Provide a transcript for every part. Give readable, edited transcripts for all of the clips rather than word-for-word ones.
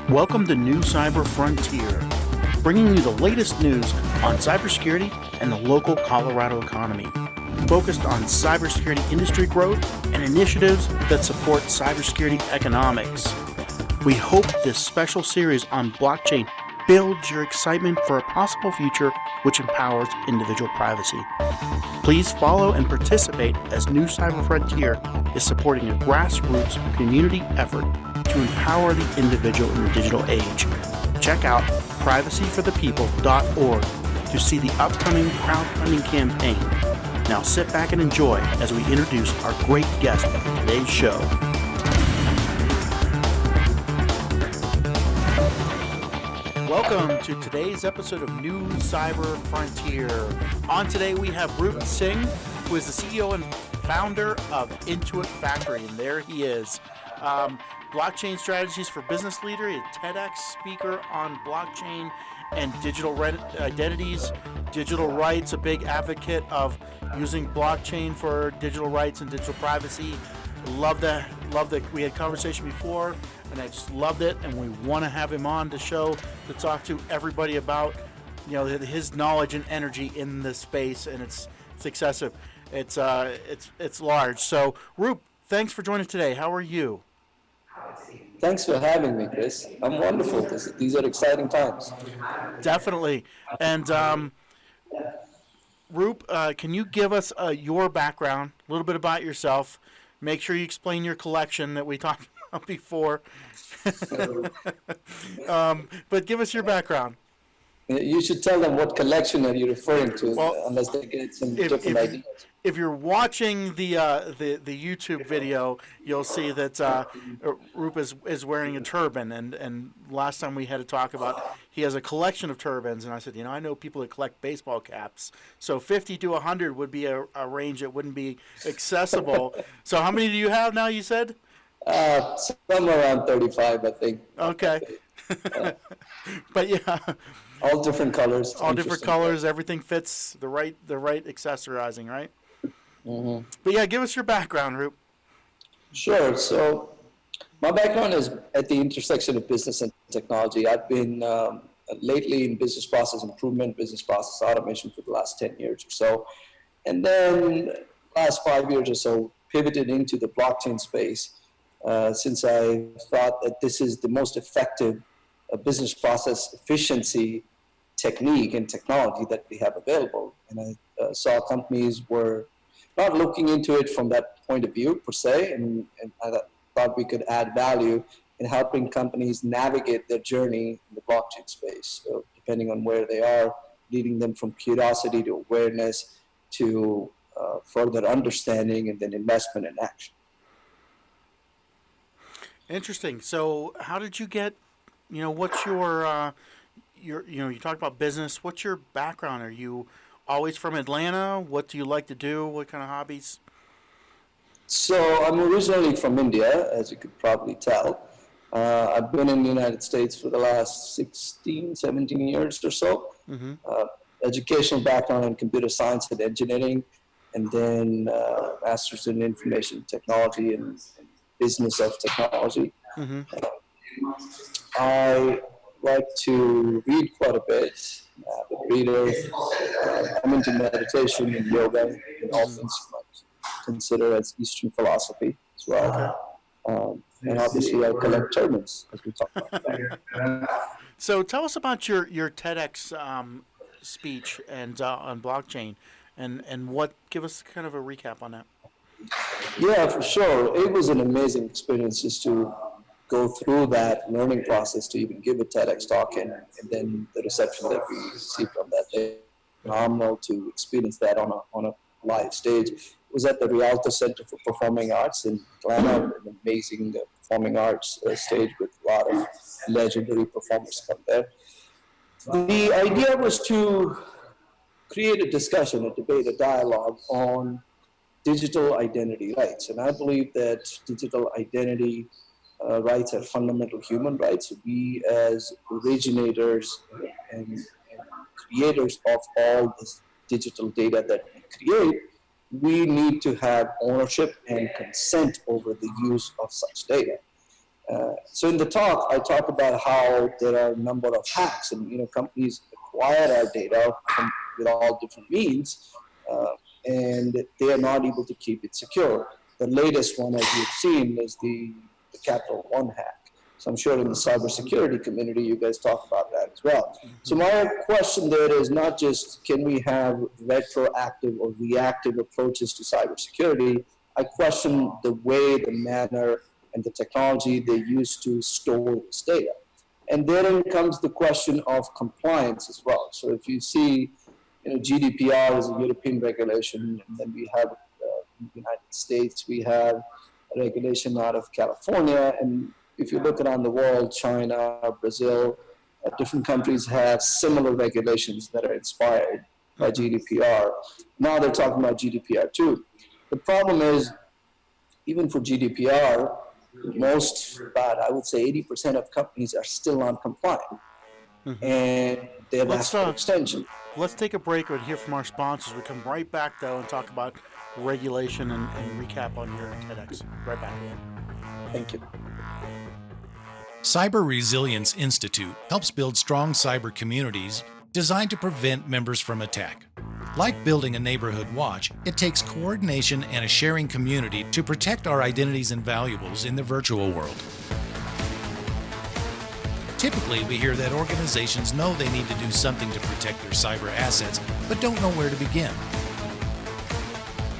Welcome to New Cyber Frontier, bringing you the latest news on cybersecurity and the local Colorado economy, focused on cybersecurity industry growth and initiatives that support cybersecurity economics. We hope this special series on blockchain builds your excitement for a possible future which empowers individual privacy. Please follow and participate as New Cyber Frontier is supporting a grassroots community effort to empower the individual in the digital age. Check out privacyforthepeople.org to see the upcoming crowdfunding campaign. Now sit back and enjoy as we introduce our great guest for today's show. Welcome to today's episode of New Cyber Frontier. On today we have Rup Singh, who is the CEO and founder of Intuit Factory, and there he is. Blockchain strategies for business leader, a TEDx speaker on blockchain and digital identities, digital rights, a big advocate of using blockchain for digital rights and digital privacy. Love that we had a conversation before, and I just loved it, and we want to have him on the show to talk to everybody about, his knowledge and energy in this space, and it's excessive. It's large. So, Rup, thanks for joining today. How are you? Thanks for having me, Chris. I'm wonderful. These are exciting times. Definitely. And Rup, can you give us your background, a little bit about yourself? Make sure you explain your collection that we talked about before. But give us your background. You should tell them what collection are you referring to, unless they get some different ideas. If you're watching the YouTube video, you'll see that Rup is wearing a turban, and last time we had to talk about he has a collection of turbans, and I said, I know people that collect baseball caps, so 50 to 100 would be a range that wouldn't be accessible. So how many do you have now, you said? Somewhere around 35, I think. Okay. But yeah. All different colors. All different colors. Everything fits the right accessorizing, right? Mm-hmm. But yeah, give us your background, Rup. Sure. So my background is at the intersection of business and technology. I've been lately in business process improvement, business process automation for the last 10 years or so. And then last 5 years or so, pivoted into the blockchain space since I thought that this is the most effective business process efficiency technique and technology that we have available. And I saw companies were not looking into it from that point of view per se, and I thought we could add value in helping companies navigate their journey in the blockchain space. So depending on where they are, leading them from curiosity to awareness to further understanding and then investment and action. Interesting. So how did you get, what's your you talked about business. What's your background? Are you always from Atlanta? What do you like to do? What kind of hobbies? So I'm originally from India, as you could probably tell. I've been in the United States for the last 16, 17 years or so. Mm-hmm. Educational background in computer science and engineering, and then master's in information technology and business of technology. Mm-hmm. I like to read quite a bit. I'm a reader. I'm into meditation and yoga and all things consider as Eastern philosophy as well. And obviously I collect turbans, as we talked about. So tell us about your TEDx speech and on blockchain, and give us kind of a recap on that. Yeah, for sure. It was an amazing experience just to go through that learning process to even give a TEDx talk, and then the reception that we received from that day. Phenomenal to experience that on a live stage. It was at the Rialto Center for Performing Arts in Atlanta, an amazing performing arts stage with a lot of legendary performers come there. The idea was to create a discussion, a debate, a dialogue on digital identity rights. And I believe that digital identity rights are fundamental human rights. We as originators and creators of all this digital data that we create we need to have ownership and consent over the use of such data. So in the talk, I talk about how there are a number of hacks, and companies acquire our data with all different means, and they are not able to keep it secure. The latest one, as you've seen, is the Capital One hack. So I'm sure in the cybersecurity community, you guys talk about that as well. So my question there is not just can we have retroactive or reactive approaches to cybersecurity. I question the way, the manner, and the technology they use to store this data. And therein comes the question of compliance as well. So if you see, GDPR is a European regulation, and then we have in the United States, we have a regulation out of California, and if you look around the world, China, Brazil, different countries have similar regulations that are inspired by GDPR. Now they're talking about GDPR too. The problem is, even for GDPR, about, I would say 80% of companies are still non-compliant. And they have asked for extension. Let's take a break and hear from our sponsors. We come right back, though, and talk about regulation and recap on your TEDx. Right back. Thank you. Cyber Resilience Institute helps build strong cyber communities designed to prevent members from attack. Like building a neighborhood watch, it takes coordination and a sharing community to protect our identities and valuables in the virtual world. Typically, we hear that organizations know they need to do something to protect their cyber assets, but don't know where to begin.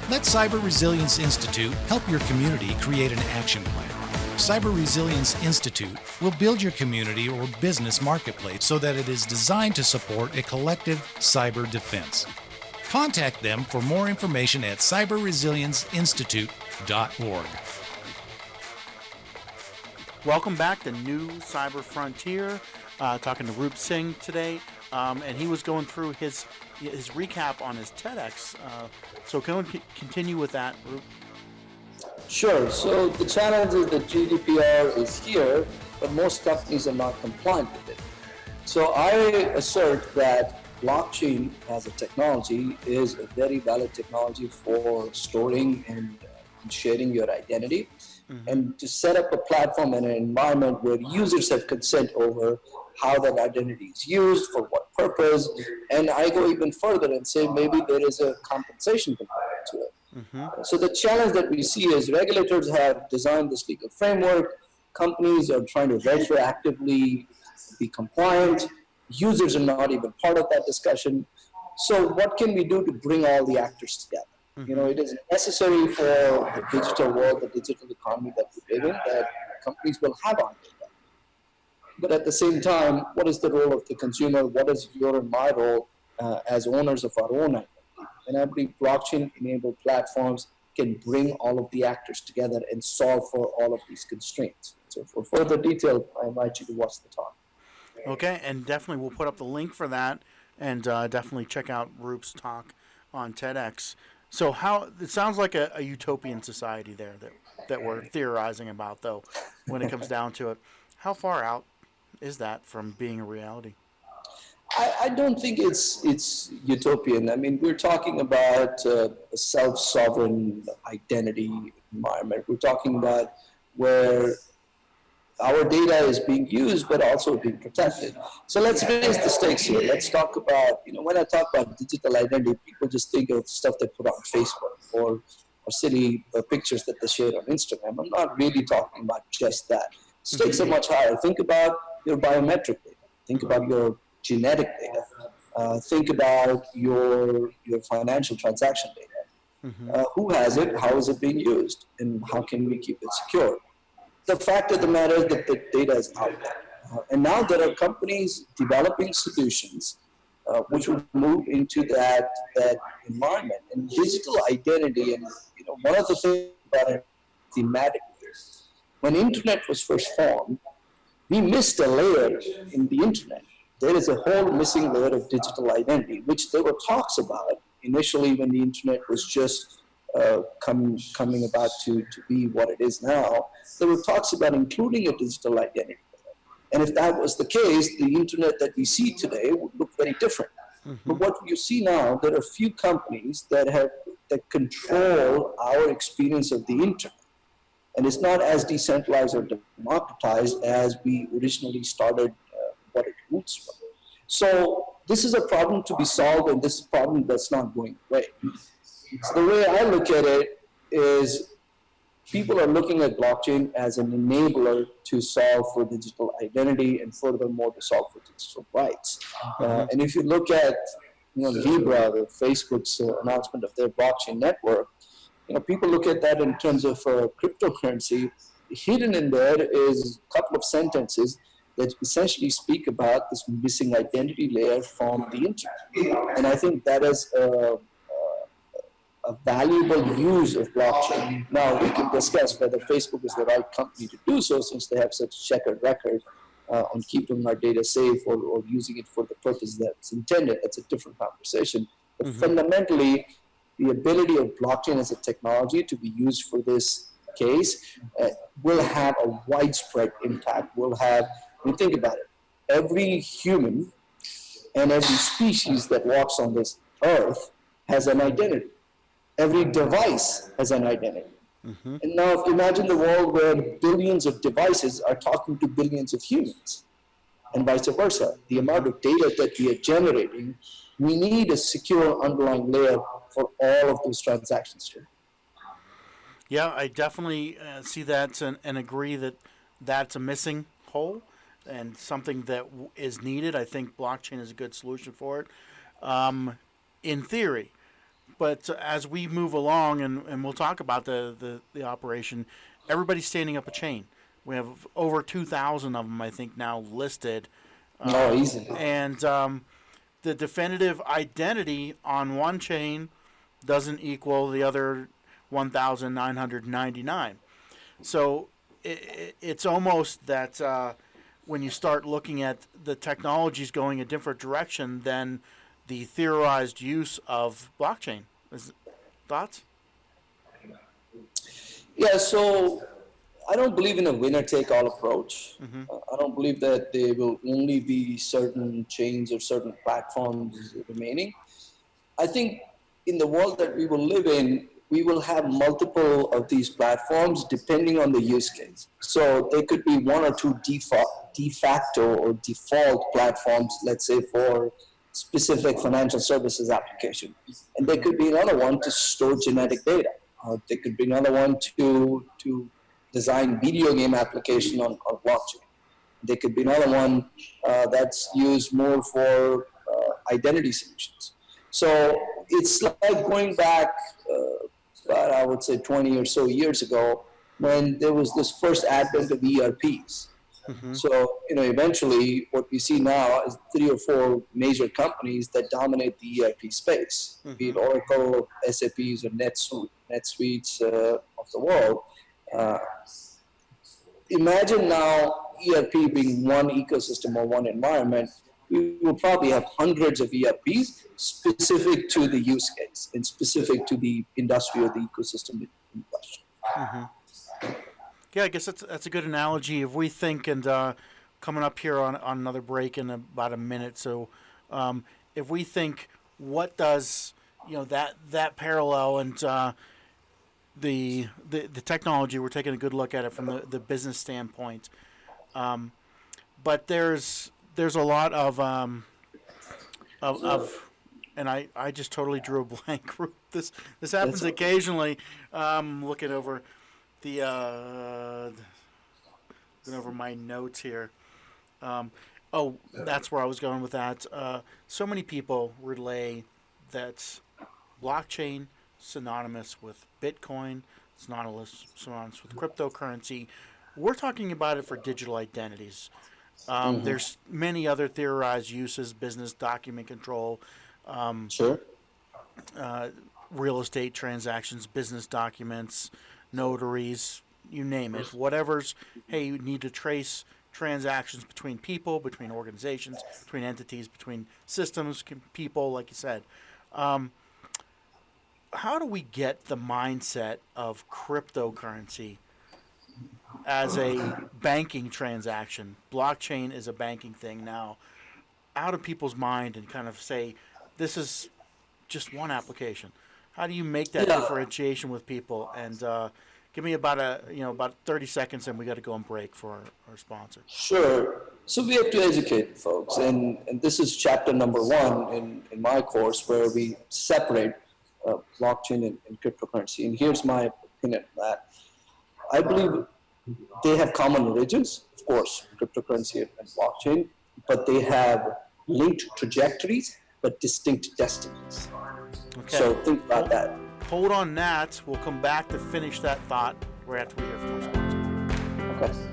Let Cyber Resilience Institute help your community create an action plan. Cyber Resilience Institute will build your community or business marketplace so that it is designed to support a collective cyber defense. Contact them for more information at cyberresilienceinstitute.org. Welcome back to New Cyber Frontier. Talking to Roop Singh today, and he was going through his recap on his TEDx. So can we continue with that, Roop? Sure. So the challenge is that GDPR is here, but most companies are not compliant with it. So I assert that blockchain as a technology is a very valid technology for storing and sharing your identity, and to set up a platform and an environment where users have consent over how that identity is used, for what purpose. And I go even further and say maybe there is a compensation component to it. So the challenge that we see is regulators have designed this legal framework, companies are trying to retroactively be compliant, users are not even part of that discussion. So what can we do to bring all the actors together? It is necessary for the digital world, the digital economy that we live in, that companies will have on data. But at the same time, what is the role of the consumer? What is your and my role as owners of our own identity? And I believe blockchain-enabled platforms can bring all of the actors together and solve for all of these constraints. So for further detail, I invite you to watch the talk. Okay, and definitely we'll put up the link for that, and definitely check out Roop's talk on TEDx. So it sounds like a utopian society there that we're theorizing about, though, when it comes down to it. How far out is that from being a reality? I don't think it's utopian. I mean, we're talking about a self-sovereign identity environment. We're talking about where our data is being used, but also being protected. So let's raise the stakes here. Let's talk about, when I talk about digital identity, people just think of stuff they put on Facebook or silly pictures that they share on Instagram. I'm not really talking about just that. Stakes are much higher. Think about your biometric data. Think about your genetic data. Think about your financial transaction data. Who has it? How is it being used? And how can we keep it secure? The fact of the matter is that the data is out there. And now there are companies developing solutions which will move into that environment. And digital identity, and one of the things about it thematically, when internet was first formed, we missed a layer in the internet. There is a whole missing layer of digital identity, which there were talks about initially when the internet was just coming about to be what it is now. There were talks about including a digital identity. And if that was the case, the internet that we see today would look very different. But what you see now, there are a few companies that control our experience of the internet. And it's not as decentralized or democratized as we originally started what its roots were. So this is a problem to be solved, and this is a problem that's not going away. So the way I look at it is people are looking at blockchain as an enabler to solve for digital identity and furthermore to solve for digital rights. And if you look at Libra or Facebook's announcement of their blockchain network, people look at that in terms of cryptocurrency. Hidden in there is a couple of sentences that essentially speak about this missing identity layer from the internet. And I think that is a valuable use of blockchain. Now, we can discuss whether Facebook is the right company to do so since they have such a checkered record on keeping our data safe or using it for the purpose that's intended. That's a different conversation. But fundamentally, the ability of blockchain as a technology to be used for this case will have a widespread impact. Think about it, every human and every species that walks on this earth has an identity. Every device has an identity. And now imagine the world where billions of devices are talking to billions of humans and vice versa. The amount of data that we are generating, we need a secure underlying layer for all of those transactions here. Yeah, I definitely see that and agree that that's a missing hole and something that is needed. I think blockchain is a good solution for it, in theory. But as we move along, and we'll talk about the operation, everybody's standing up a chain. We have over 2,000 of them, I think, now listed. Easily. And the definitive identity on one chain doesn't equal the other 1,999. So it's almost that when you start looking at the technologies going a different direction than the theorized use of blockchain. Thoughts? Yeah, so I don't believe in a winner-take-all approach. I don't believe that there will only be certain chains or certain platforms remaining. I think in the world that we will live in, we will have multiple of these platforms depending on the use case. So there could be one or two de facto or default platforms, let's say for specific financial services application. And there could be another one to store genetic data. There could be another one to design video game application on blockchain. There could be another one that's used more for identity solutions. So it's like going back about, I would say, 20 or so years ago when there was this first advent of ERPs. So, eventually what we see now is 3 or 4 major companies that dominate the ERP space, be it Oracle, SAPs, or NetSuites of the world. Imagine now ERP being one ecosystem or one environment. We will probably have hundreds of ERPs specific to the use case and specific to the industry or the ecosystem in question. Yeah, I guess that's a good analogy. If we think, and coming up here on another break in about a minute, so if we think, what does that parallel and the technology, we're taking a good look at it from the business standpoint, but there's a lot of and I just totally drew a blank. This happens occasionally. Looking over looking over my notes here. That's where I was going with that. So many people relay that blockchain synonymous with Bitcoin, synonymous with cryptocurrency. We're talking about it for digital identities. There's many other theorized uses: business document control, real estate transactions, business documents, notaries, you name it. Whatever's, hey, you need to trace transactions between people, between organizations, between entities, between systems, people, like you said. How do we get the mindset of cryptocurrency as a banking transaction? Blockchain is a banking thing now, out of people's mind, and kind of say, this is just one application. How do you make that Yeah. differentiation with people? And give me about 30 seconds, and we got to go on break for our sponsor. Sure. So we have to educate folks, and this is chapter number 1 in my course, where we separate blockchain and cryptocurrency. And here's my opinion on that. I believe they have common origins, of course, cryptocurrency and blockchain, but they have linked trajectories but distinct destinies. Okay. So think about that. Hold on that. We'll come back to finish that thought right after we hear from our sponsor. Okay.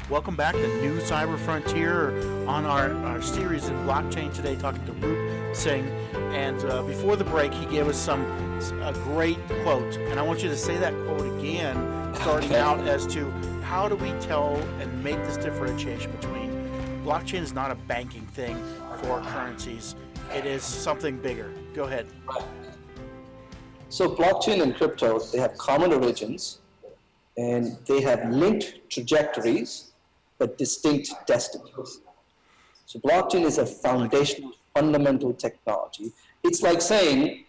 Welcome back to New Cyber Frontier on our series in blockchain today, talking to Roop Singh. And before the break, he gave us a great quote. And I want you to say that quote again, starting out as to how do we tell and make this differentiation between blockchain is not a banking thing for currencies. It is something bigger. Go ahead. So blockchain and crypto, they have common origins, and they have linked trajectories but distinct destinies. So blockchain is a foundational, fundamental technology. It's like saying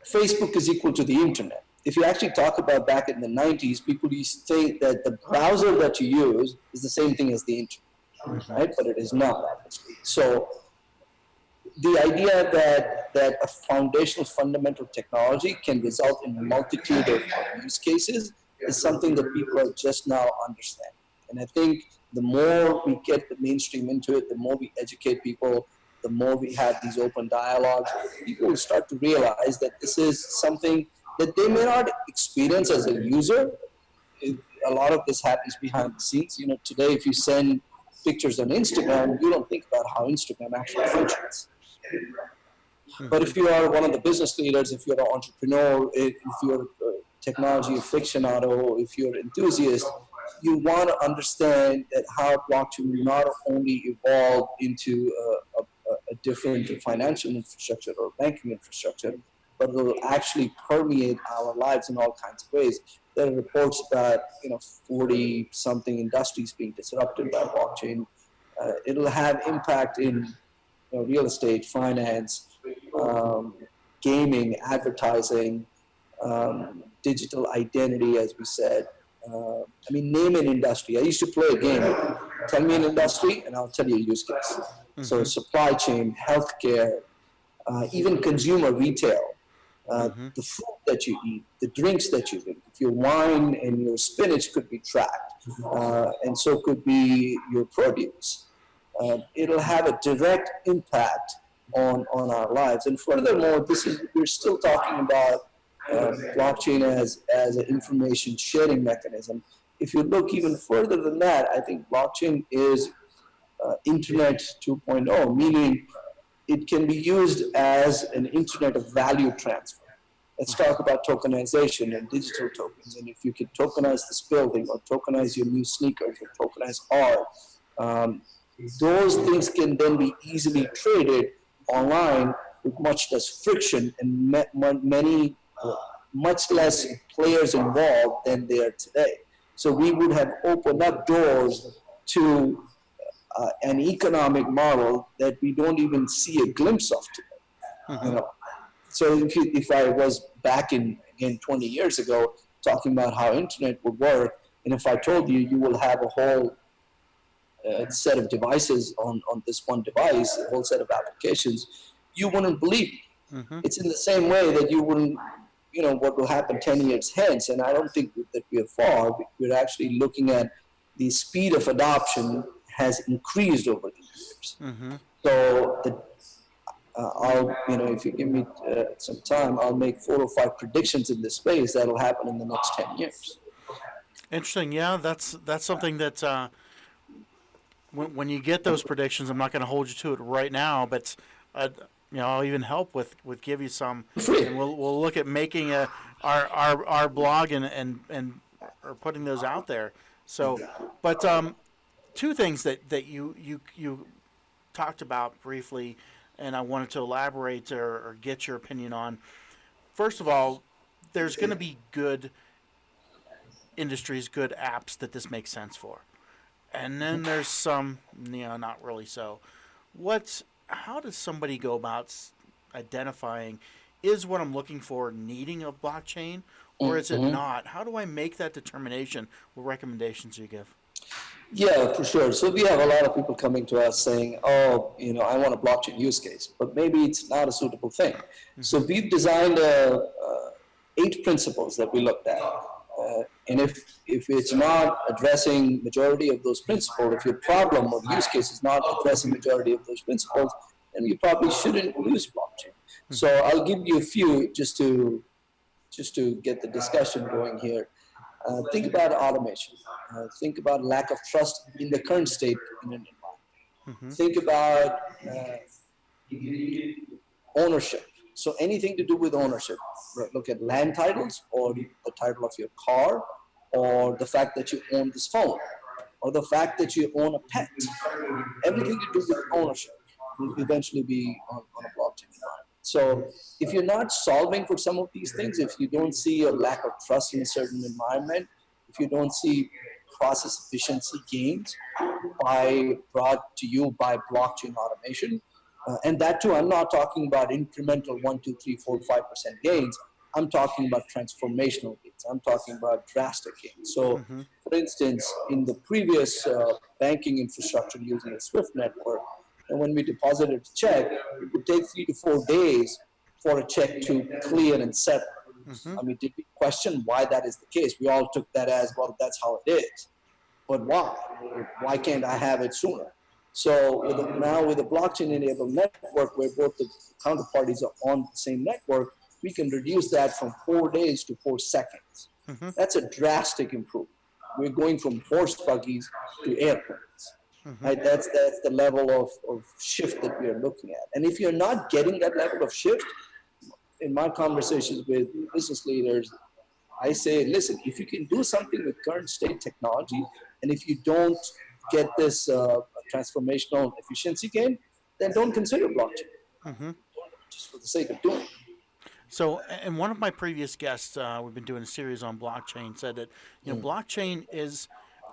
Facebook is equal to the internet. If you actually talk about back in the 90s, people used to say that the browser that you use is the same thing as the internet, right? But it is not, obviously. So the idea that a foundational, fundamental technology can result in a multitude of use cases is something that people are just now understanding. And I think the more we get the mainstream into it, the more we educate people, the more we have these open dialogues, people will start to realize that this is something that they may not experience as a user. A lot of this happens behind the scenes. You know, today if you send pictures on Instagram, you don't think about how Instagram actually functions. But if you are one of the business leaders, if you're an entrepreneur, if you're a technology aficionado, if you're an enthusiast, you want to understand that how blockchain will not only evolve into a different financial infrastructure or banking infrastructure, but it will actually permeate our lives in all kinds of ways. There are reports about 40-something industries being disrupted by blockchain. It'll have impact in real estate, finance, gaming, advertising, digital identity, as we said. Name an industry. I used to play a game. Tell me an industry, and I'll tell you a use case. Mm-hmm. So supply chain, healthcare, even consumer retail, the food that you eat, the drinks that you drink. If your wine and your spinach could be tracked, and so could be your produce. It'll have a direct impact on our lives. And furthermore, we're still talking about blockchain as an information sharing mechanism. If you look even further than that, I think blockchain is Internet 2.0, meaning it can be used as an internet of value transfer. Let's talk about tokenization and digital tokens. And if you can tokenize this building or tokenize your new sneakers or tokenize art, those things can then be easily traded online with much less friction and much less players involved than there are today. So we would have opened up doors to an economic model that we don't even see a glimpse of today. Mm-hmm. So if I was back in 20 years ago talking about how internet would work, and if I told you you will have a whole set of devices on this one device, a whole set of applications, you wouldn't believe me. Mm-hmm. It's in the same way that you wouldn't, what will happen 10 years hence. And I don't think that we are far. We're actually looking at the speed of adoption has increased over the years. Mm-hmm. So if you give me some time, I'll make 4 or 5 predictions in this space that'll happen in the next 10 years. Interesting. Yeah, that's something that when you get those predictions, I'm not going to hold you to it right now, but I'll even help with give you some, and we'll look at making our blog and or putting those out there. So, but two things that you talked about briefly, and I wanted to elaborate or get your opinion on. First of all, there's going to be good industries, good apps that this makes sense for. And then there's some, not really so. How does somebody go about identifying, is what I'm looking for needing a blockchain, or is it not? How do I make that determination? What recommendations do you give? Yeah, for sure. So we have a lot of people coming to us saying, oh, I want a blockchain use case, but maybe it's not a suitable thing. So we've designed 8 principles that we looked at. And if it's not addressing majority of those principles, if your problem or use case is not addressing majority of those principles, then you probably shouldn't use blockchain. So I'll give you a few just to get the discussion going here. Think about automation. Think about lack of trust in the current state in an environment. Think about ownership. So anything to do with ownership. Look at land titles, or the title of your car, or the fact that you own this phone, or the fact that you own a pet. Everything to do with ownership will eventually be on a blockchain environment. So if you're not solving for some of these things, if you don't see a lack of trust in a certain environment, if you don't see process efficiency gains brought to you by blockchain automation, and that too, I'm not talking about incremental 1, 2, 3, 4, 5% gains. I'm talking about transformational gains. I'm talking about drastic gains. So, for instance, in the previous banking infrastructure using a SWIFT network, and when we deposited a check, it would take 3 to 4 days for a check to clear and settle. I mean, did we question why that is the case? We all took that as, well, that's how it is. But why? Why can't I have it sooner? So now with a blockchain-enabled network where both the counterparties are on the same network, we can reduce that from 4 days to 4 seconds. That's a drastic improvement. We're going from horse buggies to airplanes. Right? That's the level of shift that we are looking at. And if you're not getting that level of shift, in my conversations with business leaders, I say, listen, if you can do something with current state technology, and if you don't get this transformational efficiency gain, then don't consider blockchain. Just for the sake of doing it. So, and one of my previous guests, we've been doing a series on blockchain, said that blockchain is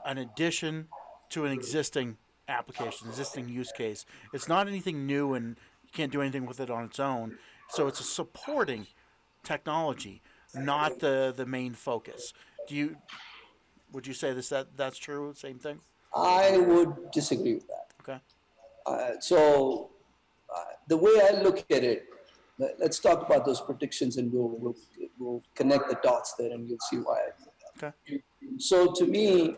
an addition to an existing application, existing use case. It's not anything new, and you can't do anything with it on its own. So it's a supporting technology, not the main focus. Would you say that's true? Same thing? I would disagree with that. Okay. So the way I look at it, let's talk about those predictions, and we'll connect the dots there, and you'll see why I do that. Okay. So to me,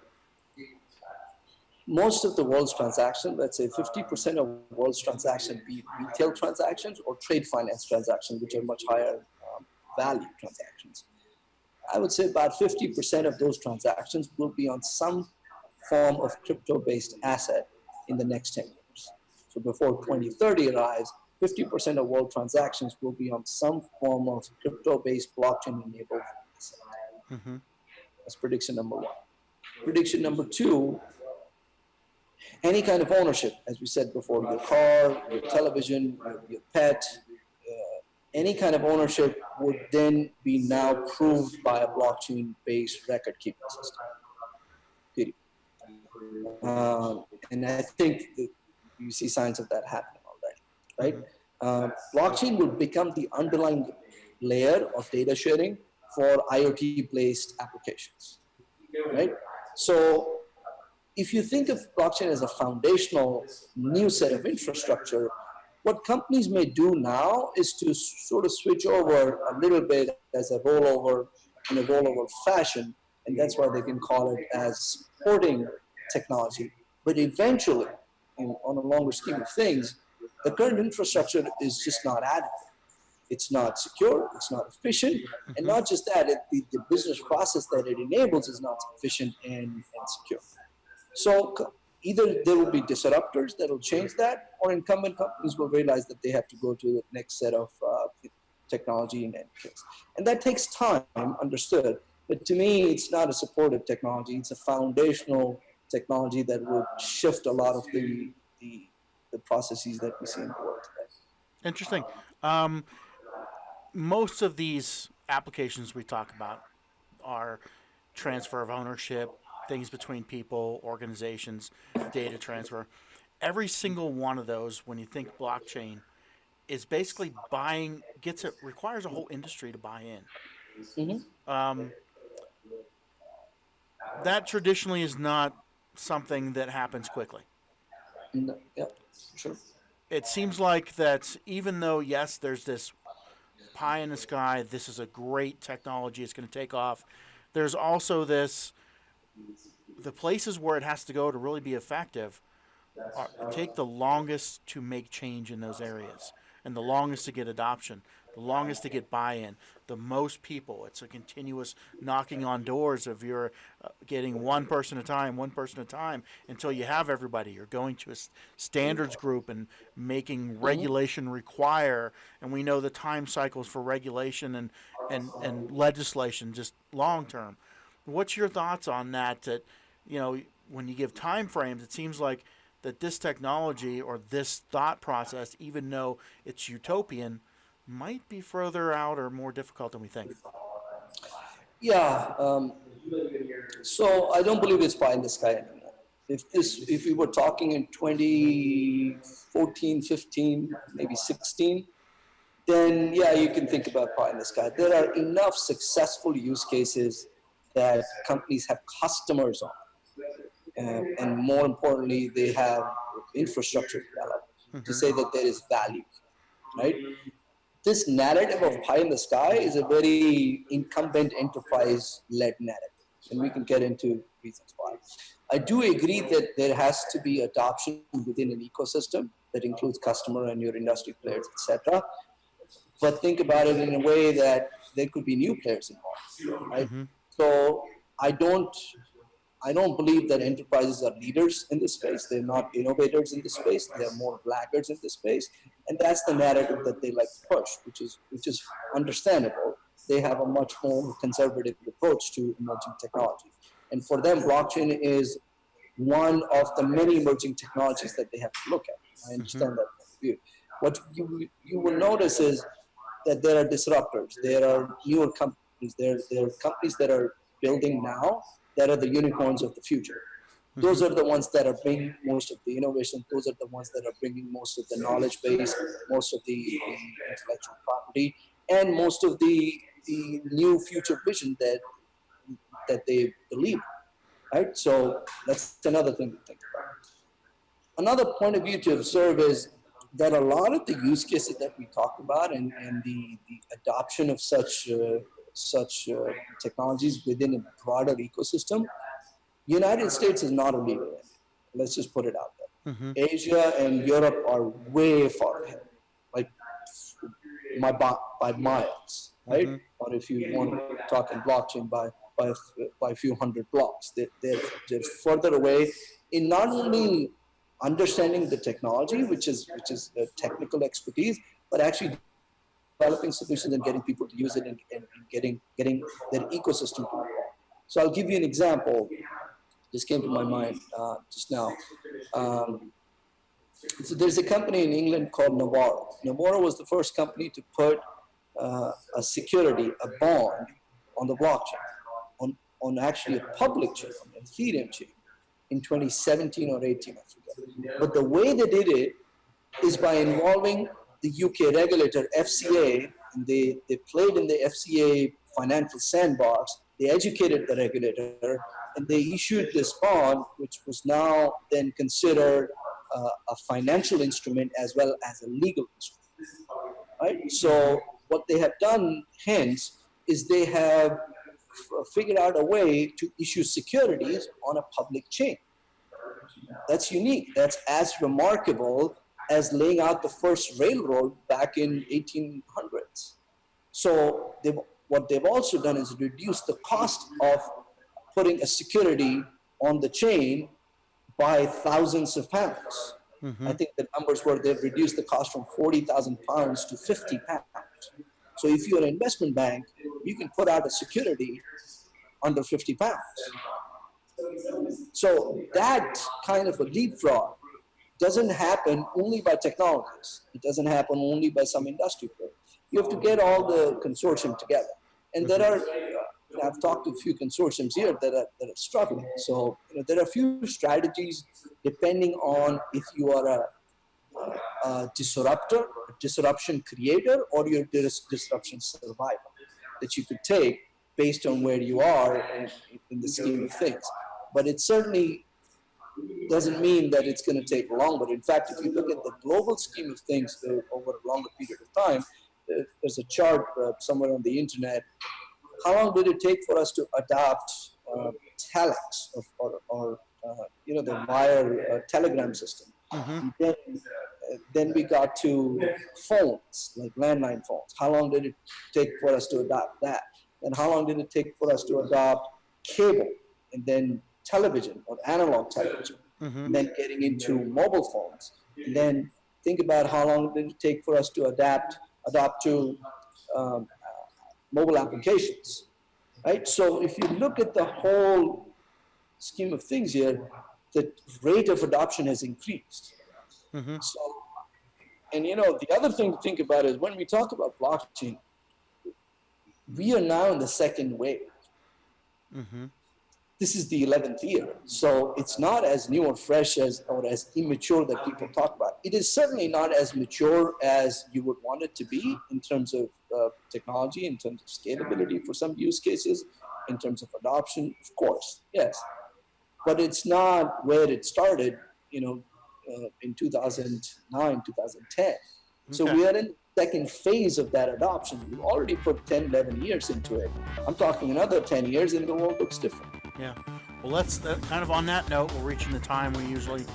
most of the world's transactions, let's say 50% of world's transactions, be retail transactions or trade finance transactions, which are much higher value transactions. I would say about 50% of those transactions will be on some form of crypto-based asset in the next 10 years. So before 2030 arrives, 50% of world transactions will be on some form of crypto-based blockchain-enabled asset. That's prediction number 1. Prediction number 2, any kind of ownership, as we said before, your car, your television, your pet, any kind of ownership would then be now proved by a blockchain-based record-keeping system. And I think that you see signs of that happening already, right? Blockchain will become the underlying layer of data sharing for IoT-based applications, right? So if you think of blockchain as a foundational new set of infrastructure, what companies may do now is to sort of switch over a little bit as a rollover in a rollover fashion, and that's why they can call it as supporting technology. But eventually, on a longer scheme of things, the current infrastructure is just not adequate. It's not secure, it's not efficient, and not just that, the business process that it enables is not efficient and secure. So either there will be disruptors that will change that, or incumbent companies will realize that they have to go to the next set of technology and entrance. And that takes time, understood. But to me, it's not a supportive technology. It's a foundational technology that would shift a lot of the processes that we see in the world today. Interesting. Most of these applications we talk about are transfer of ownership, things between people, organizations, data transfer. Every single one of those, when you think blockchain, is basically requires a whole industry to buy in. Mm-hmm. That traditionally is not something that happens quickly. No, yeah, sure. It seems like that even though, yes, there's this pie in the sky, this is a great technology, it's going to take off, there's also the places where it has to go to really be effective take the longest to make change in those areas, and the longest to get adoption, the longest to get buy-in, the most people. It's a continuous knocking on doors of you're getting one person at a time, until you have everybody. You're going to a standards group and making Mm-hmm. regulation require, and we know the time cycles for regulation and legislation just long term. What's your thoughts on that? That, when you give time frames, it seems like that this technology or this thought process, even though it's utopian, might be further out or more difficult than we think. Yeah. So I don't believe it's pie in the sky anymore. If we were talking in 2014, 15, maybe 16, then yeah, you can think about pie in the sky. There are enough successful use cases that companies have customers on, and more importantly, they have infrastructure developed to Mm-hmm. say that there is value, right? This narrative of pie in the sky is a very incumbent enterprise led narrative, and we can get into reasons why. I do agree that there has to be adoption within an ecosystem that includes customer and your industry players, etc. But think about it in a way that there could be new players involved, right? Mm-hmm. So I don't I don't believe that enterprises are leaders in this space. They're not innovators in this space. They're more laggards in this space, and that's the narrative that they like to push, which is understandable. They have a much more conservative approach to emerging technology, and for them, blockchain is one of the many emerging technologies that they have to look at. I Mm-hmm. understand that point of view. What you will notice is that there are disruptors. There are newer companies. There are companies that are building now that are the unicorns of the future. Mm-hmm. Those are the ones that are bringing most of the innovation. Those are the ones that are bringing most of the knowledge base, most of the intellectual property, and most of the new future vision that they believe. Right. So that's another thing to think about. Another point of view to observe is that a lot of the use cases that we talk about, and the adoption of such technologies within a broader ecosystem, United States is not a leader in it. Let's just put it out Mm-hmm. there. Asia and Europe are way far ahead, like by miles, right? Mm-hmm. Or if you want to talk in blockchain, by a few hundred blocks. They're further away in not only understanding the technology, which is technical expertise, but actually developing solutions and getting people to use it, and getting their ecosystem to work. So I'll give you an example. Just came to my mind just now. Um, so there's a company in England called Navarro. Navarro was the first company to put a security, a bond, on the blockchain, on actually a public chain, an Ethereum chain, in 2017 or 18, I forget. But the way they did it is by involving the UK regulator, FCA, and they played in the FCA financial sandbox. They educated the regulator, and they issued this bond, which was now then considered a financial instrument as well as a legal instrument. Right? So what they have done, hence, is they have figured out a way to issue securities on a public chain. That's unique. That's as remarkable as laying out the first railroad back in 1800s. So what they've also done is reduce the cost of putting a security on the chain by thousands of pounds. I think the numbers were they've reduced the cost from 40,000 pounds to 50 pounds. So if you're an investment bank, you can put out a security under 50 pounds. So that kind of a leapfrog doesn't happen only by technologies. It doesn't happen only by some industry player. You have to get all the consortium together. And there are, I've talked to a few consortiums here that are struggling. So there are a few strategies depending on if you are a disruptor, a disruption creator, or you're a disruption survivor that you could take based on where you are in the scheme of things. But it certainly doesn't mean that it's going to take long. But in fact, if you look at the global scheme of things over a longer period of time, there's a chart somewhere on the internet. How long did it take for us to adopt telex or the wire telegram system? Then we got to phones, like landline phones. How long did it take for us to adopt that? And how long did it take for us to adopt cable and then television or analog television? And then getting into mobile phones. And then think about how long did it take for us to adopt to mobile applications, right? So if you look at the whole scheme of things here, the rate of adoption has increased. So, and the other thing to think about is when we talk about blockchain, we are now in the second wave. This is the 11th year. So it's not as new or fresh or as immature that people talk about. It is certainly not as mature as you would want it to be in terms of technology, in terms of scalability for some use cases, in terms of adoption, of course, yes. But it's not where it started, in 2009, 2010. So we are in the second phase of that adoption. We've already put 10, 11 years into it. I'm talking another 10 years and the world looks different. Yeah. Well, let's kind of on that note, we're reaching the time we usually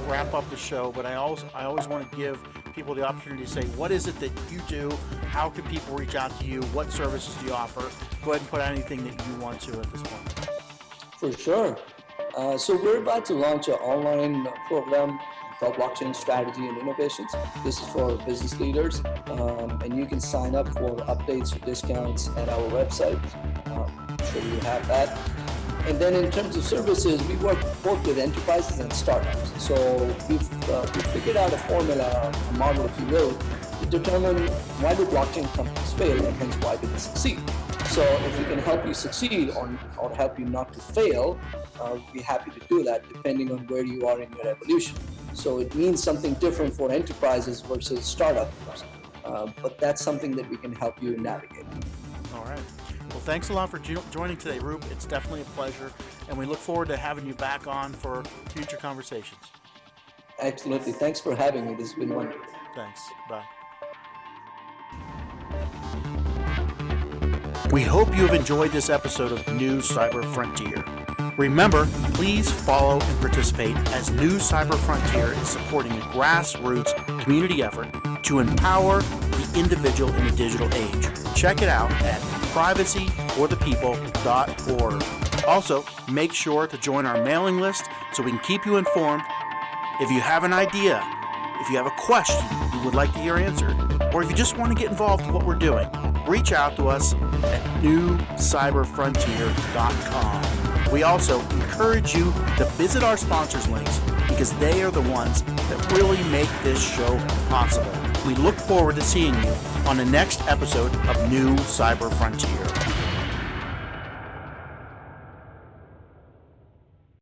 wrap up the show, but I always want to give people the opportunity to say, what is it that you do? How can people reach out to you? What services do you offer? Go ahead and put out anything that you want to at this point. For sure. So we're about to launch an online program called Blockchain Strategy and Innovations. This is for business leaders, and you can sign up for updates or discounts at our website. I'm sure you have that. And then in terms of services, we work both with enterprises and startups. So we've figured out a formula, a model, if you will, to determine why do blockchain companies fail and hence why do they succeed. So if we can help you succeed or help you not to fail, we'd be happy to do that depending on where you are in your evolution. So it means something different for enterprises versus startups, but that's something that we can help you navigate. All right. Well, thanks a lot for joining today, Roop. It's definitely a pleasure, and we look forward to having you back on for future conversations. Absolutely. Thanks for having me. This has been wonderful. Thanks. Bye. We hope you have enjoyed this episode of New Cyber Frontier. Remember, please follow and participate as New Cyber Frontier is supporting a grassroots community effort to empower the individual in the digital age. Check it out at privacyforthepeople.org. Also, make sure to join our mailing list so we can keep you informed. If you have an idea, if you have a question you would like to hear answered, or if you just want to get involved in what we're doing, reach out to us at newcyberfrontier.com. We also encourage you to visit our sponsors links because they are the ones that really make this show possible. We look forward to seeing you on the next episode of New Cyber Frontier.